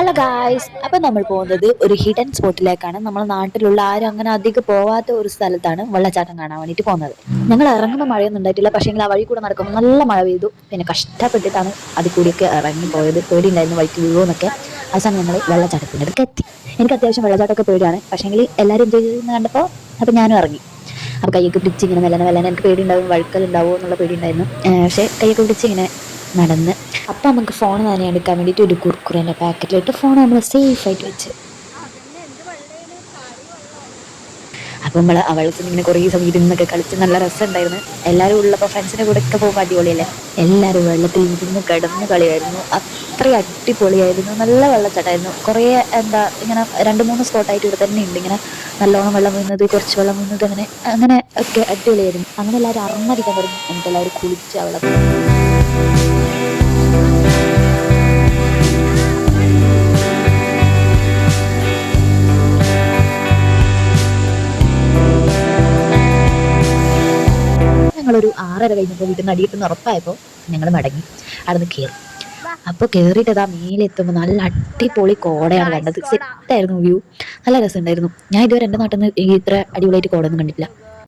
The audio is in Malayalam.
ഹലോ ഗായ്സ്, അപ്പം നമ്മൾ പോകുന്നത് ഒരു ഹിഡൻ സ്പോട്ടിലേക്കാണ്. നമ്മുടെ നാട്ടിലുള്ള ആരും അങ്ങനെ അധികം പോവാത്ത ഒരു സ്ഥലത്താണ് വെള്ളച്ചാട്ടം കാണാൻ വേണ്ടിയിട്ട് പോകുന്നത്. ഞങ്ങൾ ഇറങ്ങുമ്പോൾ മഴയൊന്നും ഉണ്ടായിട്ടില്ല, പക്ഷേ ആ വഴി കൂടെ നടക്കുമ്പോൾ നല്ല മഴ പെയ്തു. പിന്നെ കഷ്ടപ്പെട്ടിട്ടാണ് അതിൽ കൂടിയൊക്കെ ഇറങ്ങി പോയത്. പേടിയുണ്ടായിരുന്നു വഴിക്ക് വീഴുമെന്നൊക്കെ. അവസാനം ഞങ്ങൾ വെള്ളച്ചാട്ടത്തിൻ്റെ അടുത്ത് എത്തി. എനിക്ക് അത്യാവശ്യം വെള്ളച്ചാട്ടമൊക്കെ പേടിയാണ്, പക്ഷേങ്കിൽ എല്ലാവരും എൻജോയ് ചെയ്യുന്നത് കണ്ടപ്പോൾ അപ്പം ഞാനും ഇറങ്ങി. അപ്പോൾ കൈയൊക്കെ പിടിച്ച് ഇങ്ങനെ മെല്ലനെ മെല്ലനെ, എനിക്ക് പേടിയുണ്ടാവും വഴുക്കലുണ്ടാവുമോ എന്നുള്ള പേടിയുണ്ടായിരുന്നു. പക്ഷേ കൈയൊക്കെ പിടിച്ച് ഇങ്ങനെ നടന്ന്. അപ്പം നമുക്ക് ഫോൺ തന്നെ എടുക്കാൻ വേണ്ടിയിട്ട് ഒരു കുർക്കുറേൻ്റെ പാക്കറ്റിലിട്ട് ഫോൺ നമ്മൾ സേഫ് ആയിട്ട് വെച്ച്. അപ്പം നമ്മൾ ആ വെള്ളത്തിൽ ഇങ്ങനെ കുറേ സമയം ഇരുന്നൊക്കെ കളിച്ച് നല്ല രസമുണ്ടായിരുന്നു. എല്ലാവരും ഉള്ളപ്പോൾ ഫ്രണ്ട്സിൻ്റെ കൂടെ ഒക്കെ പോകുമ്പോൾ അടിപൊളിയല്ലേ. എല്ലാവരും വെള്ളത്തിൽ ഇരുന്ന് കിടന്ന് കളിയായിരുന്നു. അത്ര അടിപൊളിയായിരുന്നു. നല്ല വെള്ളച്ചാട്ടമായിരുന്നു. കുറേ ഇങ്ങനെ 2-3 സ്പോട്ടായിട്ട് ഇവിടെ തന്നെ ഉണ്ട്. ഇങ്ങനെ നല്ലോണം വെള്ളം വീഴുന്നത്, കുറച്ച് വെള്ളം വീഴുന്നത്, അങ്ങനെ അങ്ങനെ ഒക്കെ അടിപൊളിയായിരുന്നു. അങ്ങനെ എല്ലാവരും അറിഞ്ഞടിക്കാൻ തുടങ്ങി. എന്നിട്ട് എല്ലാവരും കുളിച്ച് ആ വെള്ളത്തിൽ. ഞങ്ങളൊരു 6:30 കഴിഞ്ഞപ്പോൾ വീട്ടിൽ നിന്ന് അടിയിട്ടെന്ന് ഉറപ്പായപ്പോൾ ഞങ്ങൾ മടങ്ങി അവിടെ നിന്ന് കയറി. അപ്പോൾ കയറിയിട്ട് അതാ മേലെത്തുമ്പോൾ നല്ല അടിപൊളി കോടയാണ് കണ്ടത്. സെറ്റായിരുന്നു വ്യൂ. നല്ല രസമുണ്ടായിരുന്നു. ഞാൻ ഇതുവരെ എൻ്റെ നാട്ടിൽ നിന്ന് ഇത്ര അടിപൊളിയായിട്ട് കോടയൊന്നും കണ്ടിട്ടില്ല.